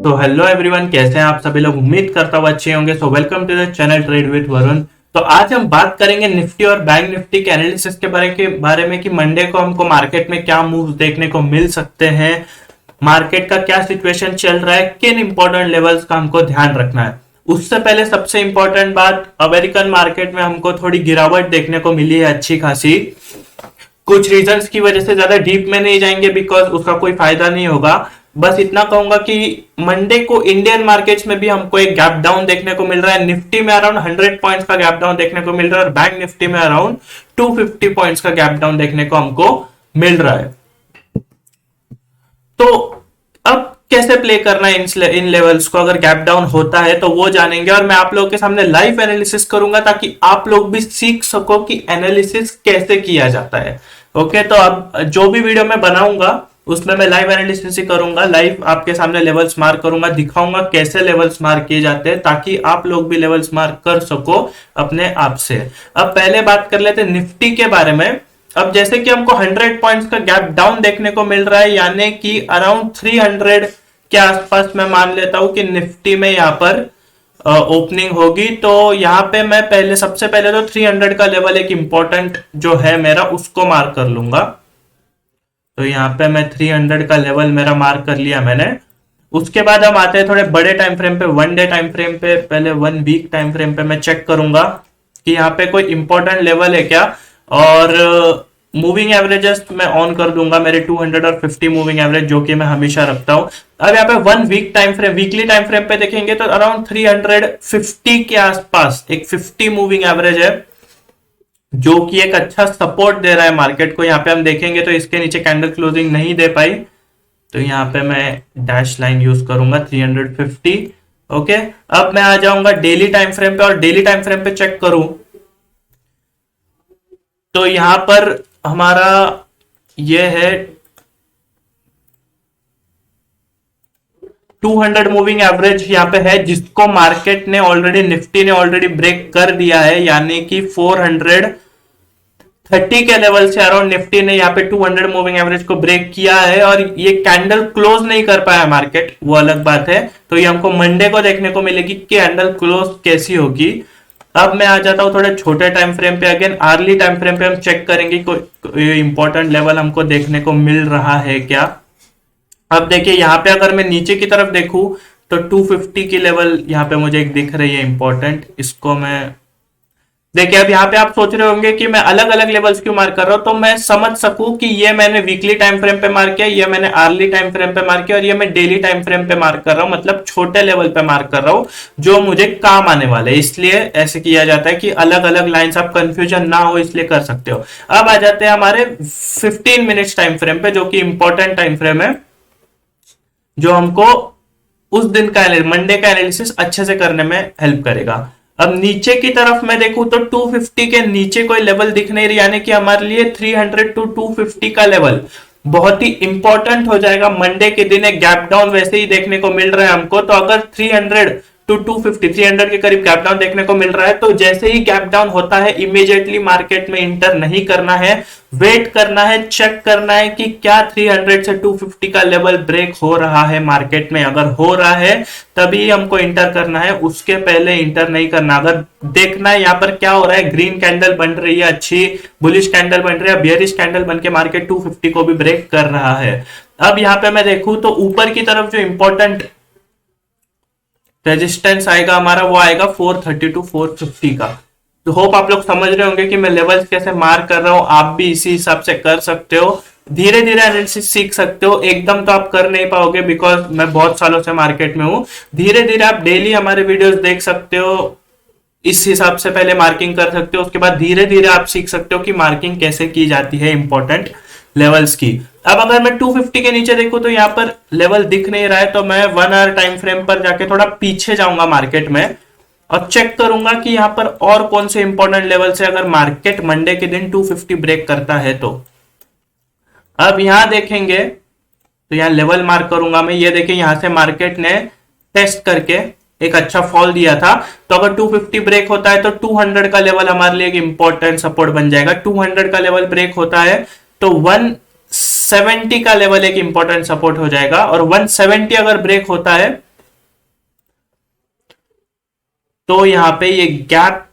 तो hello everyone, कैसे हैं आप सभी लोग। उम्मीद करता हूँ अच्छे होंगे। So welcome to the channel trade with Varun. तो आज हम बात करेंगे निफ्टी और बैंक निफ्टी के एनालिसिस के बारे में कि मंडे को हमको मार्केट में क्या मूव्स देखने को मिल सकते हैं, मार्केट का क्या सिचुएशन चल रहा है, किन इंपॉर्टेंट लेवल्स का हमको ध्यान रखना है। उससे पहले सबसे इंपॉर्टेंट बात, अमेरिकन मार्केट में हमको थोड़ी गिरावट देखने को मिली है अच्छी खासी। कुछ रीजंस की वजह से ज्यादा डीप में नहीं जाएंगे बिकॉज उसका कोई फायदा नहीं होगा। बस इतना कहूंगा कि मंडे को इंडियन मार्केट्स में भी हमको एक गैप डाउन देखने को मिल रहा है। निफ्टी में अराउंड 100 पॉइंट्स का गैप डाउन देखने को मिल रहा है और बैंक निफ्टी में अराउंड 250 पॉइंट्स का गैप डाउन देखने को हमको मिल रहा है। तो अब कैसे प्ले करना है इन लेवल्स को, अगर गैप डाउन होता है तो वो जानेंगे और मैं आप लोगों के सामने लाइव एनालिसिस करूंगा ताकि आप लोग भी सीख सको कि एनालिसिस कैसे किया जाता है। ओके, तो अब जो भी वीडियो मैं बनाऊंगा उसमें मैं लाइव एनालिसिस ही करूंगा, लाइव आपके सामने लेवल्स मार्क करूंगा, दिखाऊंगा कैसे लेवल्स मार्क किए जाते हैं ताकि आप लोग भी लेवल्स मार्क कर सको अपने आप से। अब पहले बात कर लेते हैं निफ्टी के बारे में। अब जैसे कि हमको 100 पॉइंट्स का गैप डाउन देखने को मिल रहा है, यानी कि अराउंड 300 के आसपास मैं मान लेता हूं कि निफ्टी में यहां पर ओपनिंग होगी। तो यहां पे मैं सबसे पहले तो 300 का लेवल एक इंपॉर्टेंट जो है मेरा उसको मार्क कर लूंगा। तो यहाँ पे मैं 300 का लेवल मेरा मार्क कर लिया मैंने। उसके बाद हम आते हैं थोड़े बड़े टाइम फ्रेम पे, 1 डे टाइम फ्रेम पे। पहले 1 वीक टाइम फ्रेम पे मैं चेक करूंगा कि यहाँ पे कोई इंपॉर्टेंट लेवल है क्या। और मूविंग एवरेजेस मैं ऑन कर दूंगा, मेरे 200 और 50 मूविंग एवरेज जो कि मैं हमेशा रखता हूं। अब यहाँ पे 1 week time frame, weekly time frame पे देखेंगे तो अराउंड 350 के आसपास एक 50 मूविंग एवरेज है जो कि एक अच्छा सपोर्ट दे रहा है मार्केट को। यहाँ पे हम देखेंगे तो इसके नीचे कैंडल क्लोजिंग नहीं दे पाई, तो यहाँ पे मैं डैश लाइन यूज करूंगा 350। ओके, अब मैं आ जाऊंगा डेली टाइम फ्रेम पे और डेली टाइम फ्रेम पे चेक करूं तो यहां पर हमारा ये है 200 मूविंग एवरेज यहाँ पे है, जिसको मार्केट ने ऑलरेडी, निफ्टी ने ऑलरेडी ब्रेक कर दिया है, यानी कि 430 के लेवल से अराउंड निफ्टी ने यहाँ पे 200 मूविंग एवरेज को ब्रेक किया है। और ये कैंडल क्लोज नहीं कर पाया मार्केट, वो अलग बात है। तो ये हमको मंडे को देखने को मिलेगी कि कैंडल क्लोज कैसी होगी। अब मैं आ जाता हूं थोड़े छोटे टाइम फ्रेम पे। अगेन अर्ली टाइम फ्रेम पे हम चेक करेंगे कोई इंपॉर्टेंट लेवल हमको देखने को मिल रहा है क्या। अब देखिए यहाँ पे अगर मैं नीचे की तरफ देखूं तो 250 की लेवल यहाँ पे मुझे एक दिख रही है इंपॉर्टेंट, इसको मैं देखिए। अब यहाँ पे आप सोच रहे होंगे कि मैं अलग अलग लेवल्स क्यों मार्क कर रहा हूं, तो मैं समझ सकूं कि ये मैंने वीकली टाइम फ्रेम पे मार्क किया, ये मैंने अर्ली टाइम फ्रेम पे मार्क किया और ये मैं डेली टाइम फ्रेम पे मार्क कर रहा हूं, मतलब छोटे लेवल पे मार्क कर रहा हूं जो मुझे काम आने वाले, इसलिए ऐसे किया जाता है कि अलग अलग लाइंस, आप कंफ्यूजन ना हो इसलिए कर सकते हो। अब आ जाते हैं हमारे 15 मिनट्स टाइम फ्रेम पे, जो कि इंपॉर्टेंट टाइम फ्रेम है, जो हमको उस दिन का मंडे का एनालिसिस अच्छे से करने में हेल्प करेगा। अब नीचे की तरफ मैं देखूं तो 250 के नीचे कोई लेवल दिख नहीं रही, यानी कि हमारे लिए 300 टू 250 का लेवल बहुत ही इंपॉर्टेंट हो जाएगा। मंडे के दिन एक गैप डाउन वैसे ही देखने को मिल रहा है हमको, तो अगर 300 टू 250, 300 के करीब गैप डाउन देखने को मिल रहा है, तो जैसे ही गैप डाउन होता है इमीडिएटली मार्केट में इंटर नहीं करना है, वेट करना है, चेक करना है कि क्या 300 से 250 का लेवल ब्रेक हो रहा है मार्केट में। अगर हो रहा है तभी हमको इंटर करना है, उसके पहले इंटर नहीं करना। अगर देखना है यहाँ पर क्या हो रहा है, ग्रीन कैंडल बन रही है, अच्छी बुलिश कैंडल बन रही है, बियरिश कैंडल बन के मार्केट 250 को भी ब्रेक कर रहा है। अब यहाँ पे मैं देखूं तो ऊपर की तरफ जो इंपॉर्टेंट रेजिस्टेंस आएगा हमारा, वो आएगा 430 टू 450 का। तो होप आप लोग समझ रहे होंगे कि मैं लेवल्स कैसे मार्क कर रहा हूं, आप भी इसी हिसाब से कर सकते हो। धीरे धीरे एनालिसिस सीख सकते हो, एकदम तो आप कर नहीं पाओगे बिकॉज मैं बहुत सालों से मार्केट में हूं। धीरे धीरे आप डेली हमारे वीडियोस देख सकते हो, इस हिसाब से पहले मार्किंग कर सकते हो, उसके बाद धीरे धीरे आप सीख सकते हो कि मार्किंग कैसे की जाती है इंपॉर्टेंट लेवल्स की। अब अगर मैं 250 के नीचे देखूं तो यहाँ पर लेवल दिख नहीं रहा है, तो मैं 1 आवर टाइम फ्रेम पर जाके थोड़ा पीछे जाऊंगा मार्केट में और चेक करूंगा कि यहाँ पर और कौन से इंपॉर्टेंट लेवल से अगर मार्केट मंडे के दिन 250 ब्रेक करता है तो। अब यहां देखेंगे तो यहां लेवल मार्क करूंगा मैं, ये देखिए यहां से मार्केट ने टेस्ट करके एक अच्छा फॉल दिया था, तो अगर 250 ब्रेक होता है तो 200 का लेवल हमारे लिए एक इंपॉर्टेंट सपोर्ट बन जाएगा। 200 का लेवल ब्रेक होता है तो 170 का लेवल एक इंपॉर्टेंट सपोर्ट हो जाएगा, और 170 अगर ब्रेक होता है तो यहाँ पे ये गैप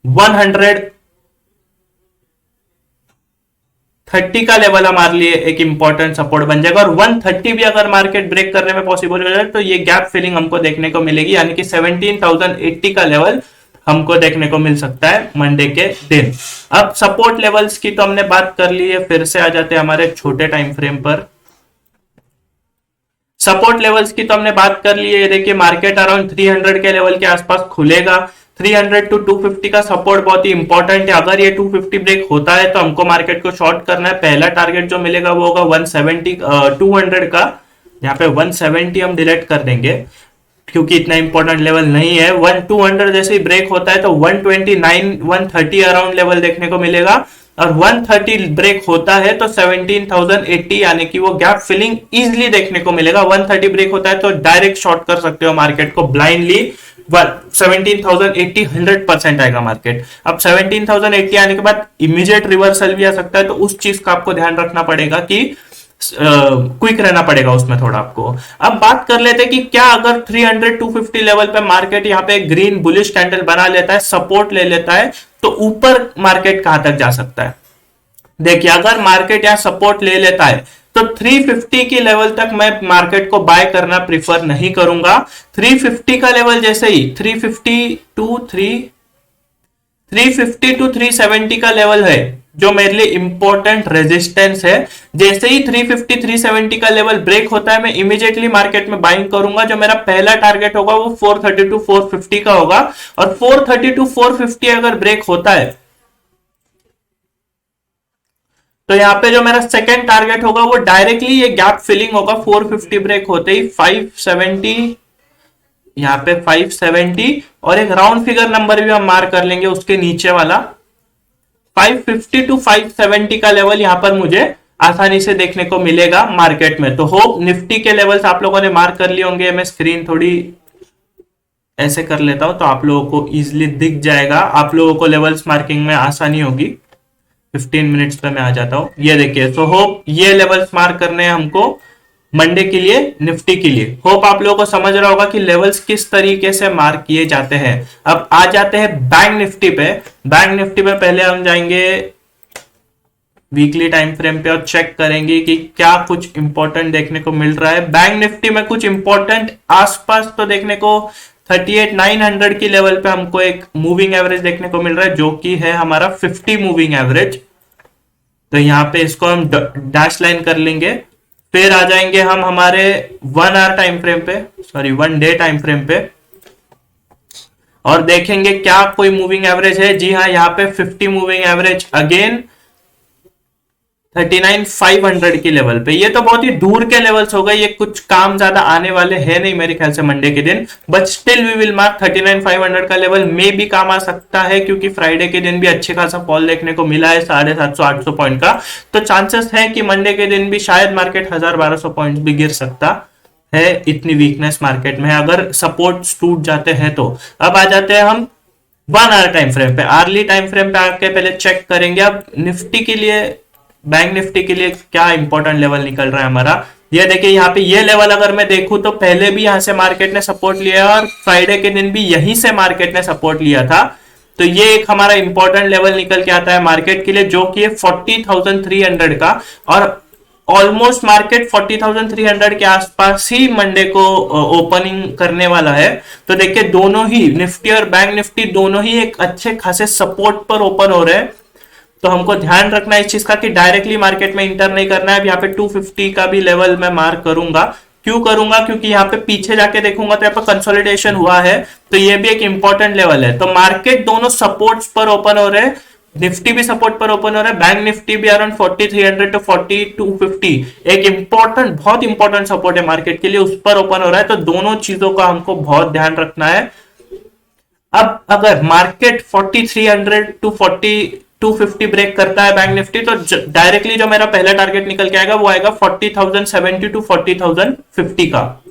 130 का लेवल हमारे लिए एक इंपॉर्टेंट सपोर्ट बन जाएगा, और 130 भी अगर मार्केट ब्रेक करने में पॉसिबल हो जाए तो ये गैप फिलिंग हमको देखने को मिलेगी, यानी कि 17,080 का लेवल हमको देखने को मिल सकता है मंडे के दिन। अब सपोर्ट लेवल्स की तो हमने बात कर ली है, फिर से आ जाते हैं हमारे छोटे टाइम फ्रेम पर। सपोर्ट लेवल्स की तो हमने बात कर ली है, देखिए मार्केट अराउंड 300 के लेवल के आसपास खुलेगा। 300 टू 250 का सपोर्ट बहुत ही इंपॉर्टेंट है, अगर ये 250 ब्रेक होता है तो हमको मार्केट को शॉर्ट करना है। पहला टारगेट जो मिलेगा वो होगा 170 200 का, यहाँ पे 170 हम डिलीट कर देंगे क्योंकि इतना इंपॉर्टेंट लेवल नहीं है। 200 जैसे ही ब्रेक होता है तो 129 130 अराउंड लेवल देखने को मिलेगा, और 130 ब्रेक होता है तो 17,080 यानी कि वो गैप फिलिंग इजिली देखने को मिलेगा। 130 ब्रेक होता है तो डायरेक्ट शॉर्ट कर सकते हो मार्केट को ब्लाइंडली, 17,080 100% आएगा मार्केट। अब 17,080 आने के बाद इमीडिएट रिवर्सल भी आ सकता है, तो उस चीज का आपको ध्यान रखना पड़ेगा कि क्विक रहना पड़ेगा उसमें थोड़ा आपको। अब बात कर लेते हैं कि क्या अगर 300 250 लेवल पे मार्केट यहाँ पे ग्रीन बुलिश कैंडल बना लेता है, सपोर्ट ले लेता है, तो ऊपर मार्केट कहां तक जा सकता है। देखिए अगर मार्केट यहाँ सपोर्ट ले लेता है तो 350 की लेवल तक मैं मार्केट को बाय करना प्रिफर नहीं करूंगा। 350 का लेवल जैसे ही 350 टू 370 का लेवल है जो मेरे लिए इंपॉर्टेंट रेजिस्टेंस है। जैसे ही 350 370 का लेवल ब्रेक होता है मैं इमीडिएटली मार्केट में बाइंग करूंगा। जो मेरा पहला टारगेट होगा वो 430 टू 450 का होगा, और 430 टू 450 अगर ब्रेक होता है तो यहाँ पे जो मेरा सेकेंड टारगेट होगा वो डायरेक्टली ये गैप फिलिंग होगा। 450 ब्रेक होते ही 570, यहाँ पे 570, और एक राउंड फिगर नंबर भी हम मार्क कर लेंगे उसके नीचे वाला 550 टू 570 का लेवल यहाँ पर मुझे आसानी से देखने को मिलेगा मार्केट में। तो होप निफ्टी के लेवल्स आप लोगों ने मार्क कर लिए होंगे। मैं स्क्रीन थोड़ी ऐसे कर लेता हूं तो आप लोगों को इजिली दिख जाएगा, आप लोगों को लेवल्स मार्किंग में आसानी होगी। 15 मिनट्स पे मैं आ जाता हूं। ये देखिए, सो होप ये लेवल्स मार्क करने हैं हमको मंडे के लिए, निफ्टी के लिए। होप आप लोगों को समझ रहा होगा कि लेवल्स किस तरीके से मार्क किए जाते हैं। अब आ जाते हैं बैंक निफ्टी पे। बैंक निफ्टी पे पहले हम जाएंगे वीकली टाइम फ्रेम पे और चेक करेंगे कि क्या कुछ इंपॉर्टेंट देखने को मिल रहा है। बैंक निफ्टी में कुछ इंपॉर्टेंट आसपास तो देखने को 38,900 की लेवल पे हमको एक मूविंग एवरेज देखने को मिल रहा है जो कि है हमारा 50 मूविंग एवरेज। तो यहाँ पे इसको हम डैश लाइन कर लेंगे। फिर आ जाएंगे हम हमारे 1 आवर टाइम फ्रेम पे, सॉरी 1 डे टाइम फ्रेम पे, और देखेंगे क्या कोई मूविंग एवरेज है। जी हाँ, यहाँ पे 50 मूविंग एवरेज अगेन 39,500 की लेवल पे। ये तो बहुत ही दूर के लेवल्स हो गए, ये कुछ काम ज्यादा आने वाले हैं नहीं मेरे ख्याल से मंडे के दिन, but still we will mark 39,500 का लेवल में भी काम आ सकता है क्योंकि फ्राइडे के दिन भी अच्छे खासा फॉल देखने को मिला है 750-800 पॉइंट का। तो चांसेस है कि मंडे के दिन भी शायद मार्केट 1000-1200 पॉइंट भी गिर सकता है, इतनी वीकनेस मार्केट में अगर सपोर्ट टूट जाते हैं तो। अब आ जाते हैं हम 1 आवर टाइम फ्रेम पे। आर्ली टाइम फ्रेम पे आके पहले चेक करेंगे अब निफ्टी के लिए, बैंक निफ्टी के लिए क्या इंपॉर्टेंट लेवल निकल रहा है हमारा। ये देखिए यहाँ पे ये लेवल अगर मैं देखूं तो पहले भी यहां से मार्केट ने सपोर्ट लिया और फ्राइडे के दिन भी यहीं से मार्केट ने सपोर्ट लिया था। तो ये एक हमारा इंपॉर्टेंट लेवल निकल के आता है मार्केट के लिए जो कि है 40,300 का, और ऑलमोस्ट मार्केट 40,300 के आसपास ही मंडे को ओपनिंग करने वाला है। तो देखिए दोनों ही निफ्टी और बैंक निफ्टी दोनों ही एक अच्छे खासे सपोर्ट पर ओपन हो रहे हैं। तो हमको ध्यान रखना है इस चीज का कि डायरेक्टली मार्केट में इंटर नहीं करना है। यहाँ पे 250 का भी लेवल मैं मार्क करूंगा। क्यों करूंगा? क्योंकि यहाँ पे पीछे जाके देखूंगा तो यहाँ पे कंसोलिडेशन हुआ है, तो ये भी एक इंपॉर्टेंट लेवल है। तो मार्केट दोनों सपोर्ट्स पर ओपन हो रहे हैं, निफ्टी भी सपोर्ट पर ओपन हो रहा है, बैंक निफ्टी भी अराउंड 4300 टू 4250 एक इंपॉर्टेंट, बहुत इंपॉर्टेंट सपोर्ट है मार्केट के लिए, उस पर ओपन हो रहा है। तो दोनों चीजों का हमको बहुत ध्यान रखना है। अब अगर मार्केट 4300 टू 250 ब्रेक करता है बैंक निफ्टी तो डायरेक्टली जो मेरा पहला टारगेट निकल के आएगा वो आएगा 40,070 टू 40,050 का।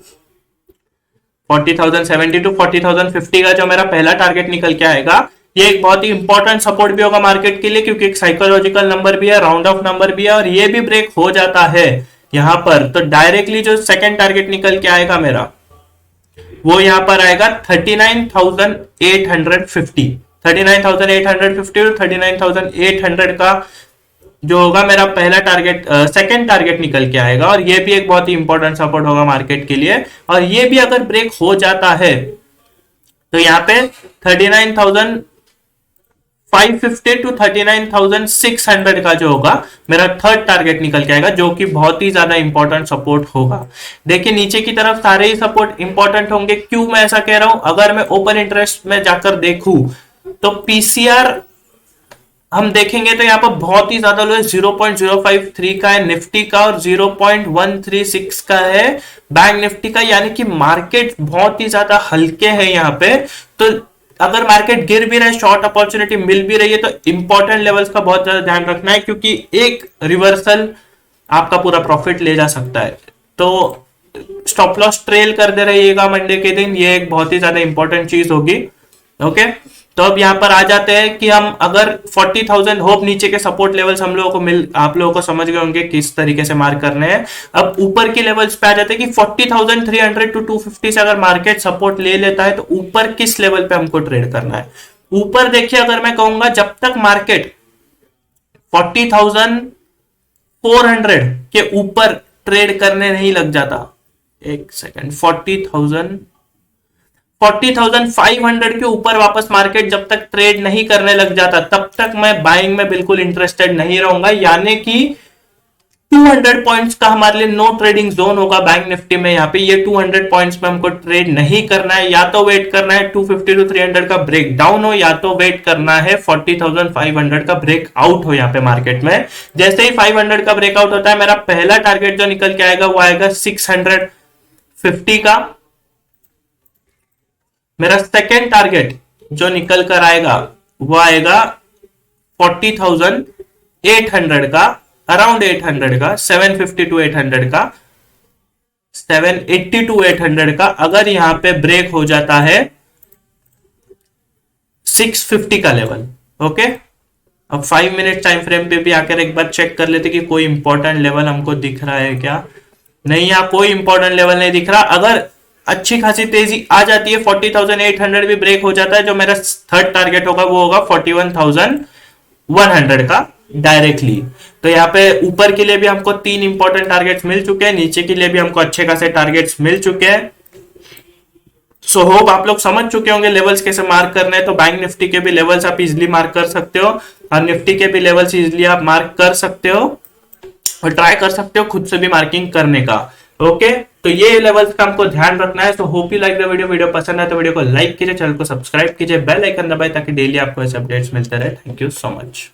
40,070 टू 40,050 का जो मेरा पहला टारगेट निकल के आएगा, ये एक बहुत ही इंपॉर्टेंट सपोर्ट भी होगा मार्केट के लिए क्योंकि एक साइकोलॉजिकल नंबर भी है, राउंड ऑफ नंबर भी है, और ये भी ब्रेक हो जाता है यहां पर तो डायरेक्टली जो सेकंड टारगेट निकल के आएगा मेरा वो यहाँ पर आएगा 39,850। 39,850 और 39,800 का जो होगा मेरा पहला टारगेट, सेकंड टारगेट निकल के आएगा। और ये भी एक बहुत ही इंपॉर्टेंट सपोर्ट होगा मार्केट के लिए। और ये भी अगर ब्रेक हो जाता है तो यहाँ पे 39,550 टू 39,600 का जो होगा मेरा थर्ड टारगेट निकल के आएगा, जो कि बहुत ही ज्यादा इंपॉर्टेंट सपोर्ट होगा। देखिए नीचे की तरफ सारे ही सपोर्ट इंपॉर्टेंट होंगे। क्यों मैं ऐसा कह रहा हूं? अगर मैं ओपन इंटरेस्ट में जाकर देखूं तो पीसीआर हम देखेंगे तो यहाँ पर बहुत ही ज्यादा लो है, 0.053 का है निफ्टी का और 0.136 का है बैंक निफ्टी का, यानी कि मार्केट बहुत ही ज्यादा हल्के हैं यहाँ पे। तो अगर मार्केट गिर भी रहा है, शॉर्ट अपॉर्चुनिटी मिल भी रही है, तो इंपॉर्टेंट लेवल्स का बहुत ज्यादा ध्यान रखना है, क्योंकि एक रिवर्सल आपका पूरा प्रॉफिट ले जा सकता है। तो स्टॉप लॉस ट्रेल कर दे रहिएगा मंडे के दिन, ये एक बहुत ही ज्यादा इंपॉर्टेंट चीज होगी। ओके, तो अब यहां पर आ जाते हैं कि हम अगर 40,000 होप नीचे के सपोर्ट लेवल्स हम लोगों को आप लोगों को समझ गए होंगे किस तरीके से मार्क करने हैं। अब ऊपर के लेवल्स पे आ जाते हैं कि 40,300 टू 250 से अगर मार्केट सपोर्ट ले लेता है तो ऊपर किस लेवल पे हमको ट्रेड करना है। ऊपर देखिए, अगर मैं कहूंगा जब तक मार्केट 40,400 के ऊपर ट्रेड करने नहीं लग जाता, एक सेकेंड, 40,500 के ऊपर वापस मार्केट जब तक ट्रेड नहीं करने लग जाता, तब तक मैं बाइंग में बिल्कुल इंटरेस्टेड नहीं रहूंगा। यानी कि 200 पॉइंट्स का हमारे लिए नो ट्रेडिंग जोन होगा बैंक निफ्टी में। यहाँ पे ये 200 पॉइंट्स में हमको ट्रेड नहीं करना है, या तो वेट करना है 250 टू 300 का ब्रेक डाउन हो, या तो वेट करना है 40,500 का ब्रेक आउट हो यहाँ पे मार्केट में। जैसे ही 500 का ब्रेकआउट होता है, मेरा पहला टारगेट जो निकल के आएगा वो आएगा 650 का। मेरा सेकेंड टारगेट जो निकल कर आएगा वो आएगा 40,800 का, अराउंड 800 का, 750 टू 800 का, 780 टू 800 का। अगर यहां पे ब्रेक हो जाता है 650 का लेवल। ओके, अब 5 मिनट टाइम फ्रेम पे भी आकर एक बार चेक कर लेते कि कोई इंपॉर्टेंट लेवल हमको दिख रहा है क्या। नहीं, यहां कोई इंपॉर्टेंट लेवल नहीं दिख रहा। अगर अच्छी खासी तेजी आ जाती है, 40,800 भी ब्रेक हो जाता है, जो मेरा थर्ड टारगेट होगा वो होगा 41,100 का डायरेक्टली। तो यहाँ पे ऊपर के लिए भी हमको 3 इंपॉर्टेंट टारगेट्स मिल चुके हैं, नीचे के लिए भी हमको अच्छे खासे टारगेट्स मिल चुके हैं। सो होप आप लोग समझ चुके होंगे लेवल्स कैसे मार्क करने हैं। तो बैंक निफ्टी के भी लेवल्स आप इजिली मार्क कर सकते हो और निफ्टी के भी लेवल्स इजिली आप मार्क कर सकते हो और ट्राई कर सकते हो खुद से भी मार्किंग करने का। ओके, तो ये लेवल्स का हमको ध्यान रखना है। So hope you like the video पसंद है तो वीडियो को लाइक कीजिए, चैनल को सब्सक्राइब कीजिए, बेल आइकन दबाए ताकि डेली आपको ऐसे अपडेट्स मिलते रहे। Thank you so much.